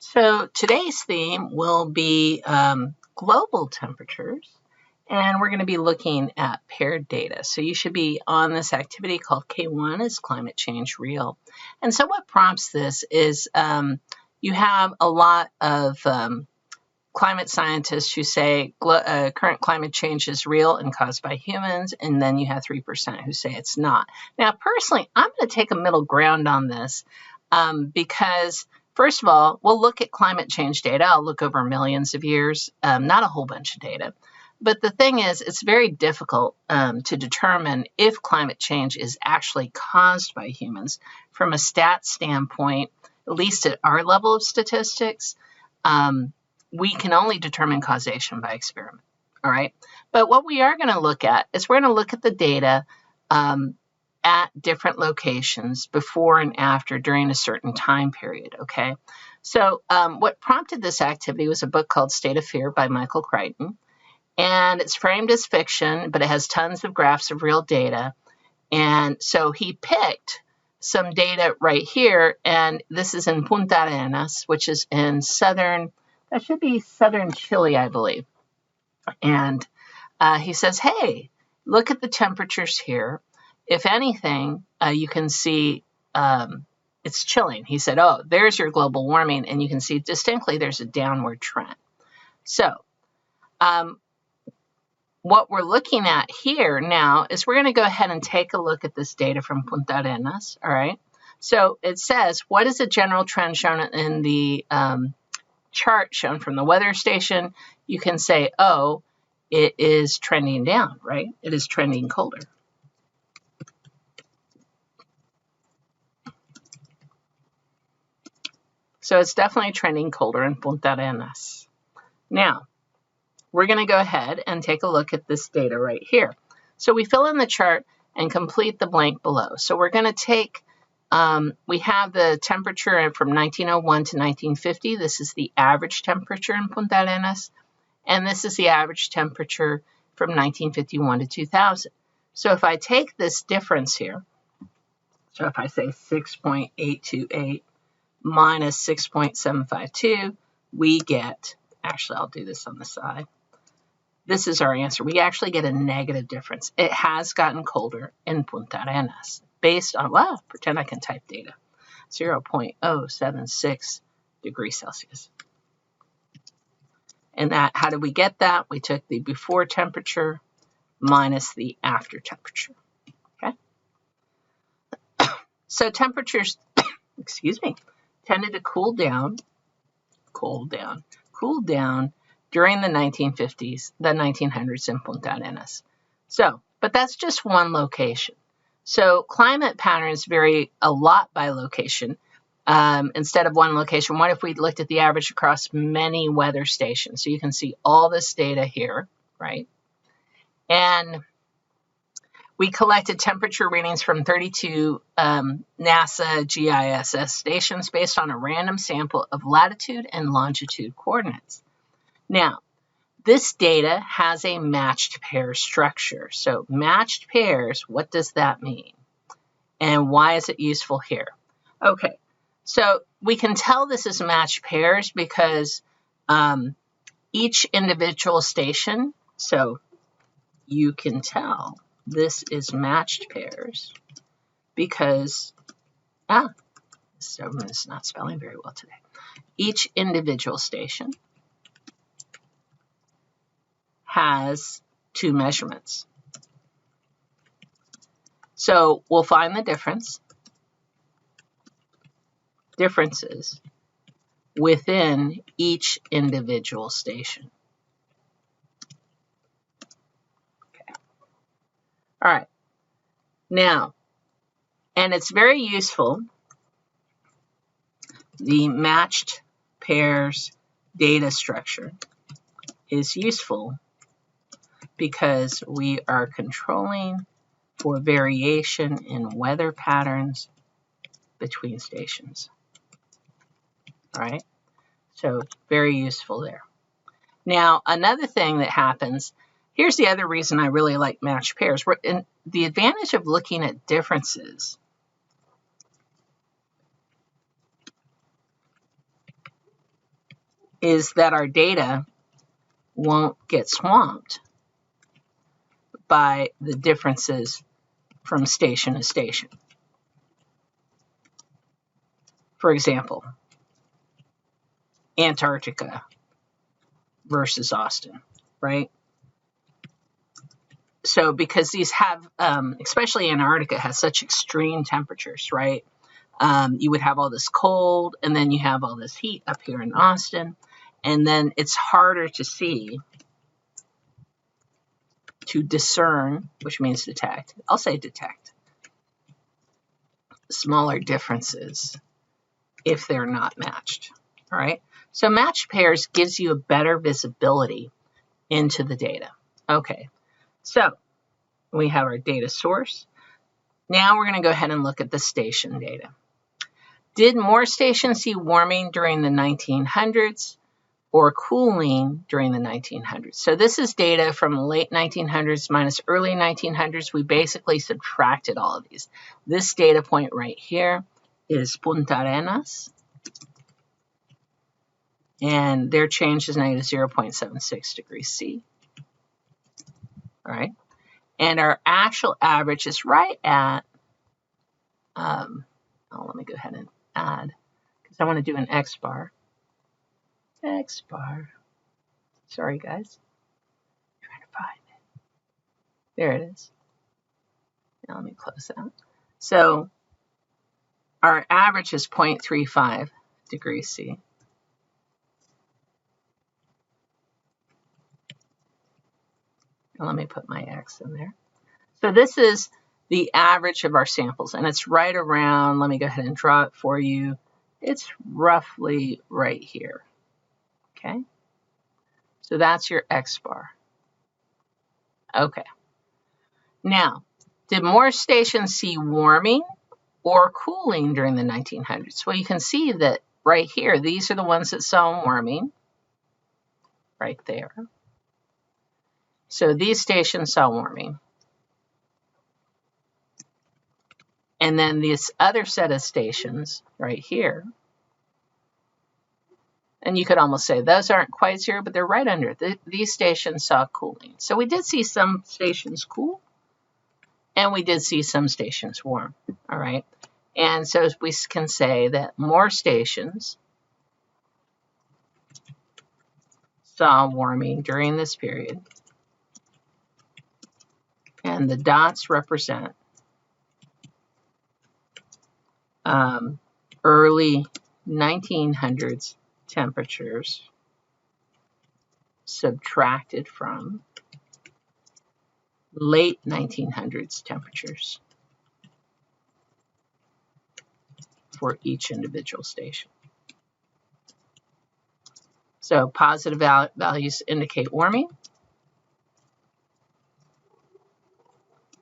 So today's theme will be global temperatures, and we're going to be looking at paired data. So you should be on this activity called K1, is climate change real? And so what prompts this is you have a lot of climate scientists who say current climate change is real and caused by humans, and then you have 3% who say it's not. Now, personally, I'm going to take a middle ground on this because, first of all, we'll look at climate change data. I'll look over millions of years, not a whole bunch of data. But the thing is, it's very difficult to determine if climate change is actually caused by humans from a stat standpoint, at least at our level of statistics. We can only determine causation by experiment, all right? But what we are going to look at is we're going to look at the data at different locations before and after during a certain time period, okay? So what prompted this activity was a book called State of Fear by Michael Crichton, and it's framed as fiction, but it has tons of graphs of real data. And so he picked some data right here, and this is in Punta Arenas, which is in southern Chile, I believe. And he says, hey, look at the temperatures here. If anything, you can see it's chilling. He said, oh, there's your global warming, and you can see distinctly there's a downward trend. So what we're looking at here now is we're going to go ahead and take a look at this data from Punta Arenas, all right? So it says, what is the general trend shown in the chart shown from the weather station? You can say, oh, it is trending down, right? It is trending colder. So it's definitely trending colder in Punta Arenas. Now, we're going to go ahead and take a look at this data right here. So we fill in the chart and complete the blank below. So we're going to take we have the temperature from 1901 to 1950. This is the average temperature in Punta Arenas. And this is the average temperature from 1951 to 2000. So if I take this difference here, so if I say 6.828 minus 6.752, we get, actually I'll do this on the side. This is our answer. We actually get a negative difference. It has gotten colder in Punta Arenas. Based on, well, pretend I can type data, 0.076 degrees Celsius. And that, how did we get that? We took the before temperature minus the after temperature, okay? So temperatures, excuse me, tended to cool down during the 1950s, the 1900s in Punta Arenas. So, but that's just one location. So climate patterns vary a lot by location. Instead of one location, what if we looked at the average across many weather stations? So you can see all this data here, right? And we collected temperature readings from 32 NASA GISS stations based on a random sample of latitude and longitude coordinates. Now, this data has a matched pair structure. So matched pairs, what does that mean? And why is it useful here? Okay, so we can tell this is matched pairs because each individual station, so you can tell this is matched pairs because, this is not spelling very well today. Each individual station has two measurements. So we'll find the differences within each individual station. Okay. All right. Now, and it's very useful, the matched pairs data structure is useful because we are controlling for variation in weather patterns between stations. All right, so it's very useful there. Now, another thing that happens, here's the other reason I really like matched pairs. The advantage of looking at differences is that our data won't get swamped by the differences from station to station. For example, Antarctica versus Austin, right? So because these have, especially Antarctica has such extreme temperatures, right? You would have all this cold, and then you have all this heat up here in Austin, and then it's harder to see, to discern, which means detect. I'll say detect smaller differences if they're not matched, all right? So matched pairs gives you a better visibility into the data. Okay, so we have our data source. Now we're going to go ahead and look at the station data. Did more stations see warming during the 1900s or cooling during the 1900s? So this is data from late 1900s minus early 1900s. We basically subtracted all of these. This data point right here is Punta Arenas, and their change is negative 0.76 degrees C. All right, and our actual average is right at, let me go ahead and add, because I want to do an X bar. X bar. Sorry, guys. I'm trying to find it. There it is. Now let me close that. So our average is 0.35 degrees C. Now let me put my X in there. So this is the average of our samples, and it's right around, let me go ahead and draw it for you. It's roughly right here. Okay. So that's your X bar. Okay. Now, did more stations see warming or cooling during the 1900s? Well, you can see that right here, these are the ones that saw warming, right there. So these stations saw warming. And then this other set of stations right here, and you could almost say those aren't quite zero, but they're right under. These stations saw cooling. So we did see some stations cool, and we did see some stations warm, all right? And so we can say that more stations saw warming during this period, and the dots represent early 1900s temperatures subtracted from late 1900s temperatures for each individual station. So positive values indicate warming,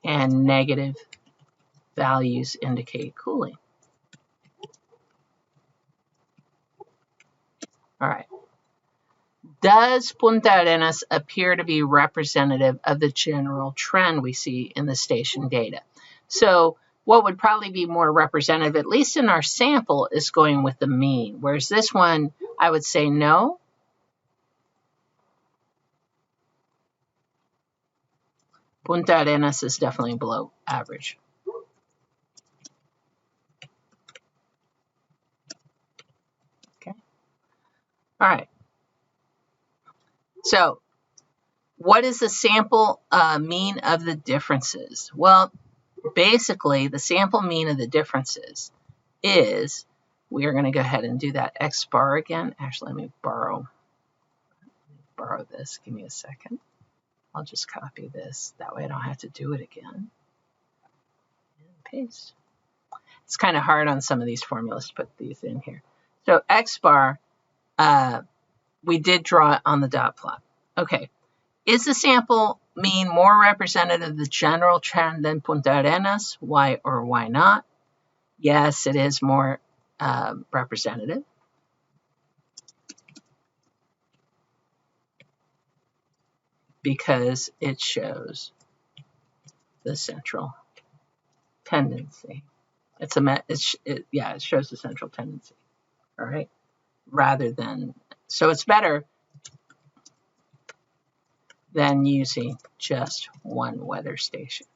and negative values indicate cooling. All right. Does Punta Arenas appear to be representative of the general trend we see in the station data? So what would probably be more representative, at least in our sample, is going with the mean, whereas this one, I would say no. Punta Arenas is definitely below average. Okay. All right. So what is the sample mean of the differences? Well, basically, the sample mean of the differences is, we are going to go ahead and do that X bar again. Actually, let me borrow this. Give me a second. I'll just copy this. That way I don't have to do it again. And paste. It's kind of hard on some of these formulas to put these in here. So X bar, we did draw it on the dot plot. Okay. Is the sample mean more representative of the general trend than Punta Arenas? Why or why not? Yes, it is more representative. Because it shows the central tendency. It shows the central tendency, all right, rather than So it's better than using just one weather station.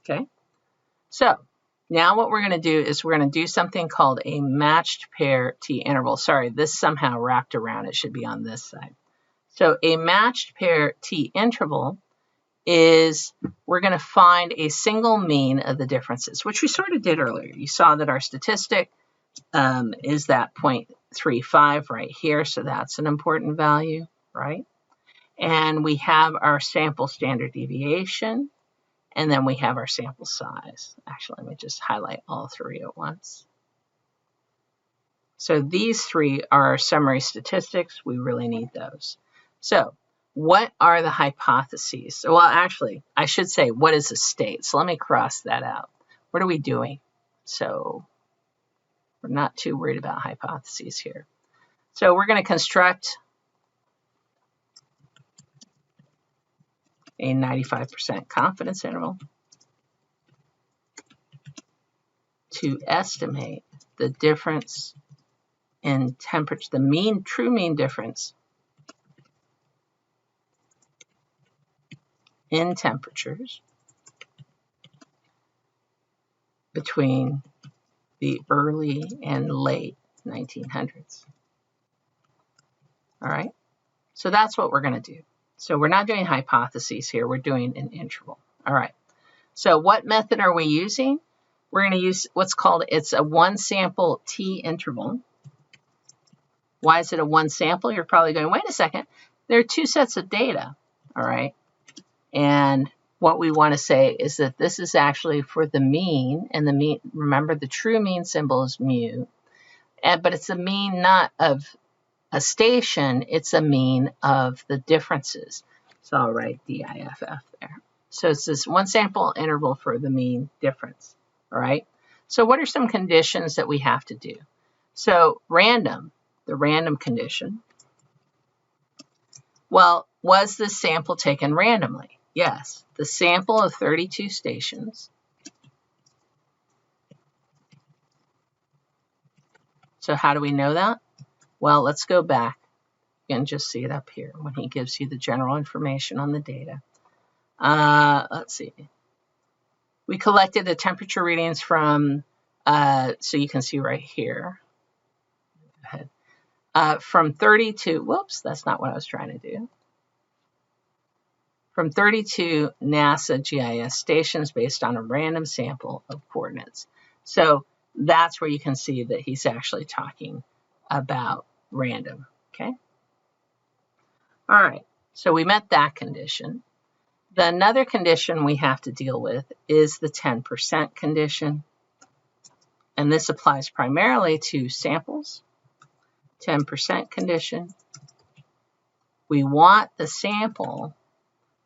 Okay, so now what we're going to do is we're going to do something called a matched pair t-interval. Sorry, this somehow wrapped around. It should be on this side. So a matched pair t-interval is we're going to find a single mean of the differences, which we sort of did earlier. You saw that our statistic is that 0.35 right here, so that's an important value, right? And we have our sample standard deviation, and then we have our sample size. Actually, let me just highlight all three at once. So these three are our summary statistics. We really need those. So what are the hypotheses? Well, actually, I should say, what is a state? So let me cross that out. What are we doing? So we're not too worried about hypotheses here. So we're going to construct a 95% confidence interval to estimate the difference in temperature, the true mean difference in temperatures between the early and late 1900s. All right, so that's what we're going to do. So we're not doing hypotheses here, we're doing an interval. All right, so what method are we using? We're going to use what's called, it's a one sample t-interval. Why is it a one sample? You're probably going, wait a second, there are two sets of data, all right? And what we want to say is that this is actually for the mean, and the mean, remember the true mean symbol is mu, but it's a mean not of a station, it's a mean of the differences. So I'll write DIFF there. So it's this one sample interval for the mean difference, all right? So what are some conditions that we have to do? So random, the random condition. Well, was this sample taken randomly? Yes, the sample of 32 stations. So how do we know that? Well, let's go back and just see it up here when he gives you the general information on the data. Let's see. We collected the temperature readings from, so you can see right here. Go ahead. From 32, whoops, that's not what I was trying to do. From 32 NASA GIS stations based on a random sample of coordinates. So that's where you can see that he's actually talking about random, okay? All right, so we met that condition. Another condition we have to deal with is the 10% condition. And this applies primarily to samples. 10% condition. We want the sample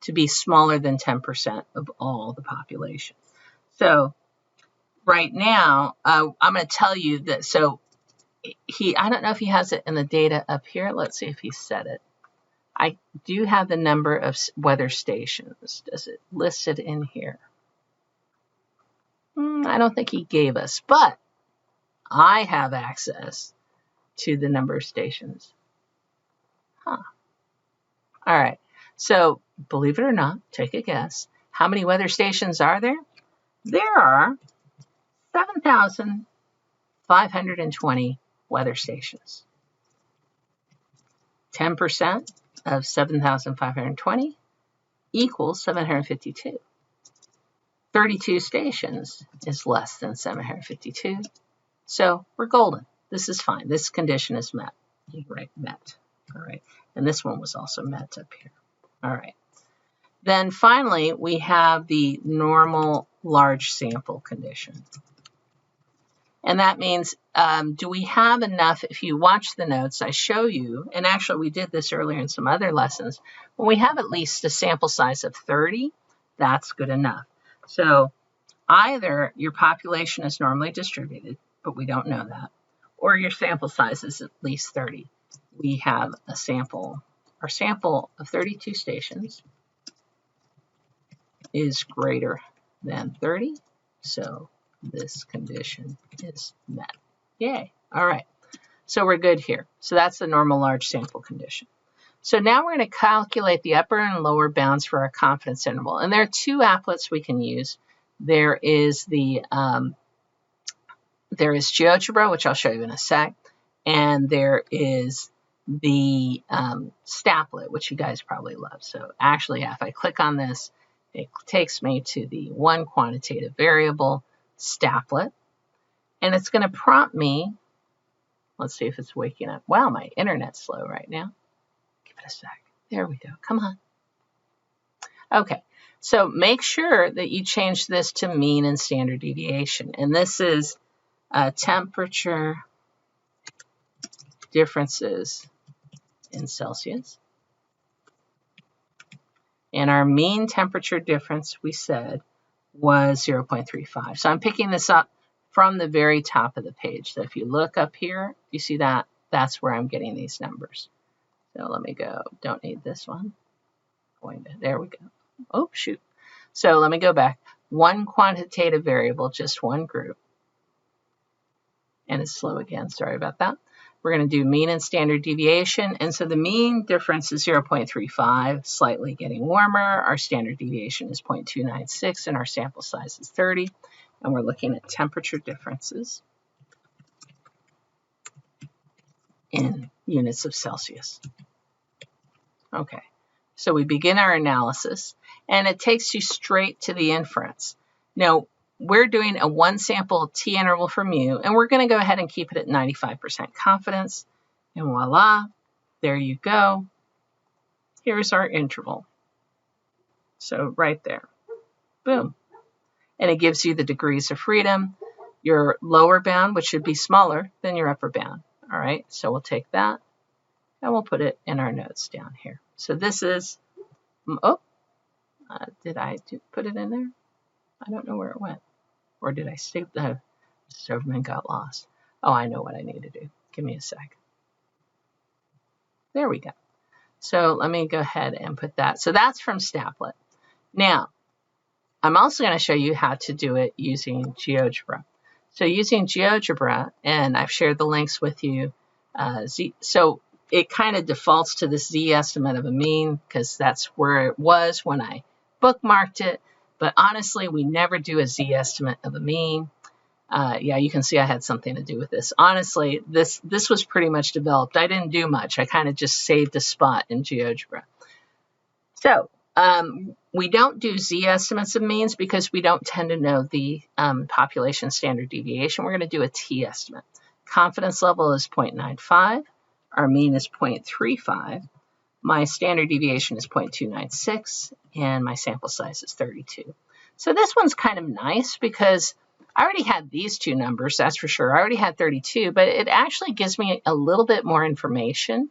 to be smaller than 10% of all the population. So right now, I'm going to tell you that, so I don't know if he has it in the data up here. Let's see if he said it. I do have the number of weather stations. Does it list it in here? I don't think he gave us, but I have access to the number of stations. Huh. All right. So believe it or not, take a guess. How many weather stations are there? There are 7,520 weather stations. 10% of 7,520 equals 752. 32 stations is less than 752. So we're golden. This is fine. This condition is met. You write met. All right. And this one was also met up here. All right. Then finally, we have the normal large sample condition. And that means, do we have enough? If you watch the notes, I show you, and actually we did this earlier in some other lessons, when we have at least a sample size of 30, that's good enough. So either your population is normally distributed, but we don't know that, or your sample size is at least 30. We have a sample, our sample of 32 stations is greater than 30, so this condition is met. Yay. All right. So we're good here. So that's the normal large sample condition. So now we're going to calculate the upper and lower bounds for our confidence interval. And there are two applets we can use. There is GeoGebra, which I'll show you in a sec, and there is the Staplet, which you guys probably love. So actually, if I click on this, it takes me to the one quantitative variable, Staplet, and it's going to prompt me. Let's see if it's waking up. Wow, my internet's slow right now. Give it a sec. There we go. Come on. Okay, so make sure that you change this to mean and standard deviation. And this is temperature differences in Celsius. And our mean temperature difference, we said, was 0.35. So I'm picking this up from the very top of the page. So if you look up here, you see that? That's where I'm getting these numbers. So let me go. Don't need this one. There we go. Oh, shoot. So let me go back. One quantitative variable, just one group. And it's slow again. Sorry about that. We're going to do mean and standard deviation. And so the mean difference is 0.35, slightly getting warmer. Our standard deviation is 0.296, and our sample size is 30. And we're looking at temperature differences in units of Celsius. Okay, so we begin our analysis, and it takes you straight to the inference. Now, we're doing a one sample t interval for mu, and we're going to go ahead and keep it at 95% confidence. And voila, there you go. Here's our interval. So right there, boom. And it gives you the degrees of freedom, your lower bound, which should be smaller than your upper bound. All right, so we'll take that and we'll put it in our notes down here. So this is, did I put it in there? I don't know where it went. Or did I save the Silverman got lost? Oh, I know what I need to do. Give me a sec. There we go. So let me go ahead and put that. So that's from Staplet. Now, I'm also going to show you how to do it using GeoGebra. So using GeoGebra, and I've shared the links with you, so it kind of defaults to this Z estimate of a mean because that's where it was when I bookmarked it. But honestly, we never do a Z estimate of a mean. Yeah, you can see I had something to do with this. Honestly, this was pretty much developed. I didn't do much. I kind of just saved a spot in GeoGebra. So we don't do Z estimates of means because we don't tend to know the population standard deviation. We're going to do a T estimate. Confidence level is 0.95. Our mean is 0.35. My standard deviation is 0.296, and my sample size is 32. So this one's kind of nice because I already had these two numbers, that's for sure. I already had 32, but it actually gives me a little bit more information.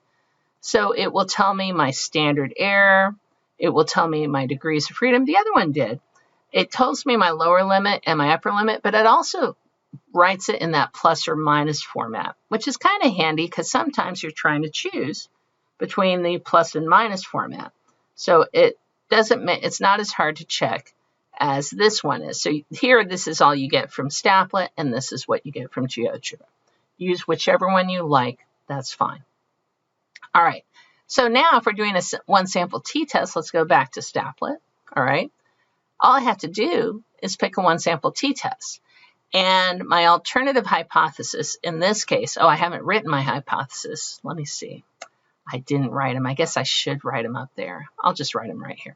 So it will tell me my standard error. It will tell me my degrees of freedom. The other one did. It tells me my lower limit and my upper limit, but it also writes it in that plus or minus format, which is kind of handy because sometimes you're trying to choose between the plus and minus format. So it's not as hard to check as this one is. So here, this is all you get from Staplet, and this is what you get from GeoGebra. Use whichever one you like, that's fine. All right, so now if we're doing a one sample t-test, let's go back to Staplet, all right? All I have to do is pick a one sample t-test. And my alternative hypothesis in this case, I haven't written my hypothesis. Let me see. I didn't write them. I guess I should write them up there. I'll just write them right here.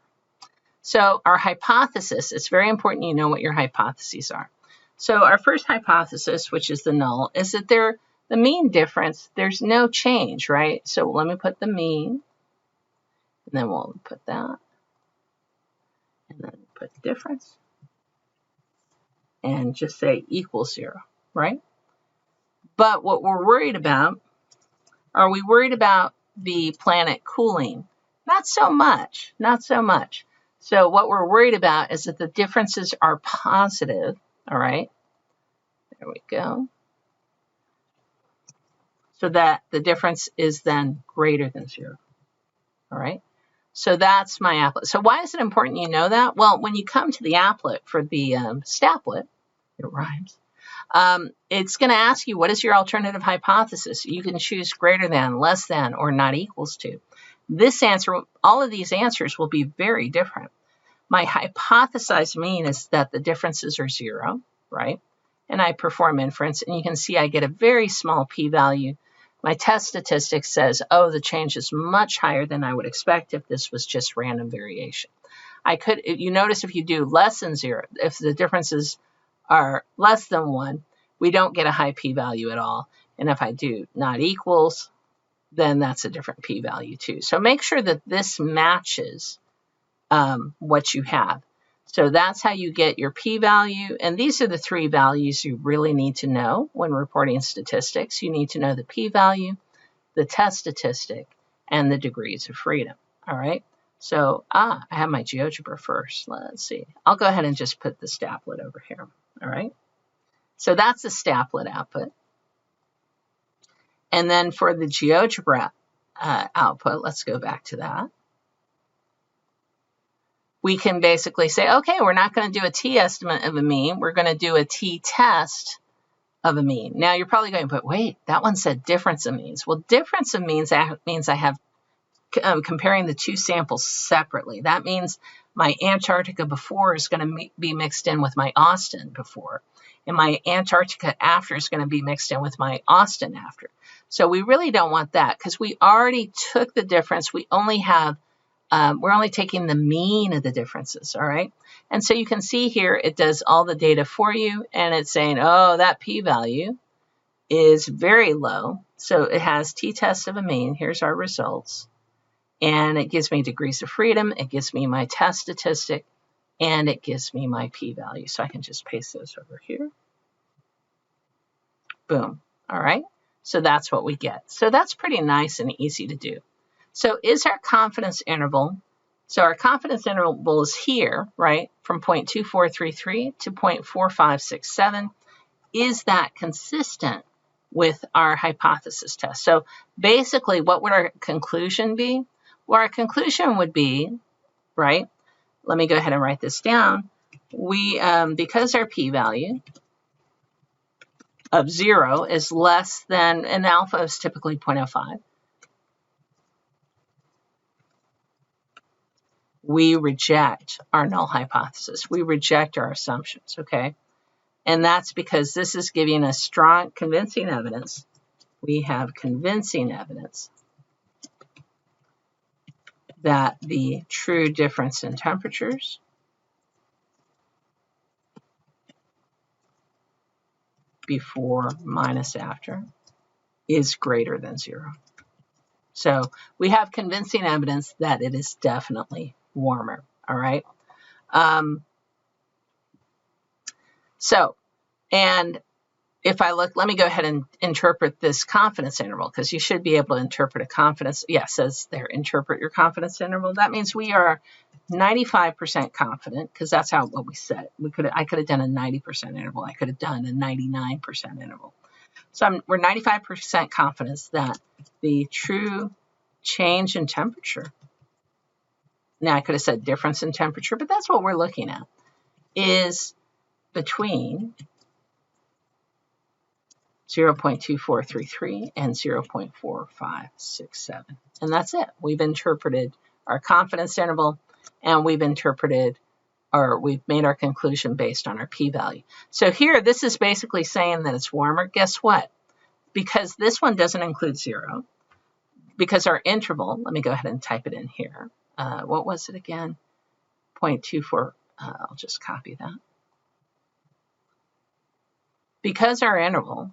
So our hypothesis, it's very important you know what your hypotheses are. So our first hypothesis, which is the null, is that the mean difference, there's no change, right? So let me put the mean, and then we'll put that, and then put the difference, and just say equals 0, right? But what we're worried about, are we worried about the planet cooling? Not so much, not so much. So what we're worried about is that the differences are positive, all right? There we go. So that the difference is then greater than 0, all right? So that's my applet. So why is it important you know that? Well, when you come to the applet for the Staplet, it rhymes, It's going to ask you, what is your alternative hypothesis? You can choose greater than, less than, or not equals to. This answer, all of these answers will be very different. My hypothesized mean is that the differences are 0, right? And I perform inference, and you can see I get a very small p-value. My test statistic says, oh, the change is much higher than I would expect if this was just random variation. You notice if you do less than 0, if the differences are less than 1, we don't get a high p-value at all. And if I do not equals, then that's a different p-value too. So make sure that this matches what you have. So that's how you get your p-value. And these are the 3 values you really need to know when reporting statistics. You need to know the p-value, the test statistic, and the degrees of freedom. All right. So, I have my GeoGebra first. Let's see. I'll go ahead and just put the Staplet over here. All right. So that's the Staplet output. And then for the GeoGebra output, let's go back to that. We can basically say, okay, we're not going to do a t-estimate of a mean. We're going to do a t-test of a mean. Now, you're probably going, but wait, that one said difference of means. Well, difference of means means I have comparing the 2 samples separately. That means my Antarctica before is going to be mixed in with my Austin before. And my Antarctica after is going to be mixed in with my Austin after. So we really don't want that because we already took the difference. We only have we're only taking the mean of the differences, all right? And so you can see here, it does all the data for you, and it's saying, oh, that p-value is very low. So it has t-test of a mean. Here's our results. And it gives me degrees of freedom. It gives me my test statistic, and it gives me my p-value. So I can just paste those over here. Boom. All right. So that's what we get. So that's pretty nice and easy to do. So is our confidence interval, so our confidence interval is here, right, from 0.2433 to 0.4567. Is that consistent with our hypothesis test? So basically, what would our conclusion be? Well, our conclusion would be, right, let me go ahead and write this down. We, because our p-value of 0 is less than, and alpha is typically 0.05, we reject our null hypothesis. We reject our assumptions, okay? And that's because this is giving us strong, convincing evidence. We have convincing evidence that the true difference in temperatures before minus after is greater than 0. So we have convincing evidence that it is definitely warmer, all right? And if I look, let me go ahead and interpret this confidence interval, because you should be able to interpret a confidence. Yeah, it says there, interpret your confidence interval. That means we are 95% confident, because that's what we said. I could have done a 90% interval. I could have done a 99% interval. So we're 95% confidence that the true change in temperature, now I could have said difference in temperature, but that's what we're looking at, is between 0.2433 and 0.4567. And that's it. We've interpreted our confidence interval, and we've interpreted, or we've made our conclusion based on our p-value. So here, this is basically saying that it's warmer. Guess what? Because this one doesn't include 0, because our interval, let me go ahead and type it in here. What was it again? 0.24, I'll just copy that. Because our interval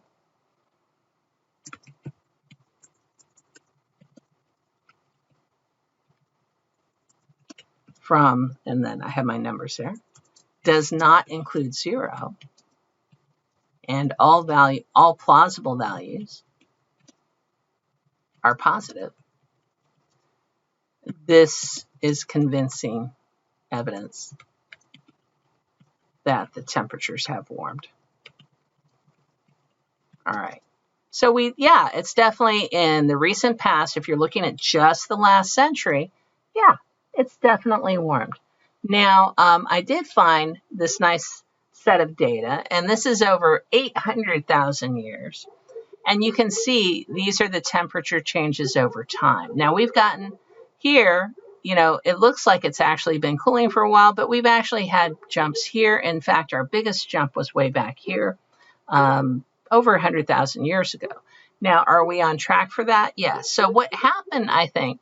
from, and then I have my numbers there, does not include 0, and all plausible values are positive, this is convincing evidence that the temperatures have warmed. All right. So yeah, it's definitely in the recent past, if you're looking at just the last century, yeah, it's definitely warmed. Now, I did find this nice set of data, and this is over 800,000 years. And you can see these are the temperature changes over time. Now we've gotten here, it looks like it's actually been cooling for a while, but we've actually had jumps here. In fact, our biggest jump was way back here, over 100,000 years ago. Now, are we on track for that? Yes. So what happened, I think,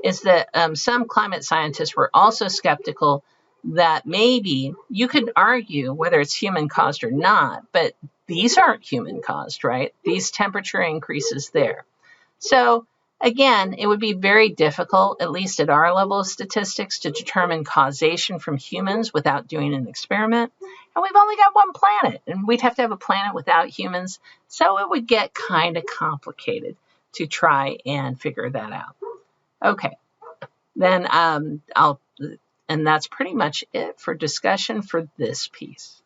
is that some climate scientists were also skeptical that maybe you could argue whether it's human caused or not, but these aren't human caused, right? These temperature increases there. So again, it would be very difficult, at least at our level of statistics, to determine causation from humans without doing an experiment. And we've only got one planet, and we'd have to have a planet without humans. So it would get kind of complicated to try and figure that out. Okay, then and that's pretty much it for discussion for this piece.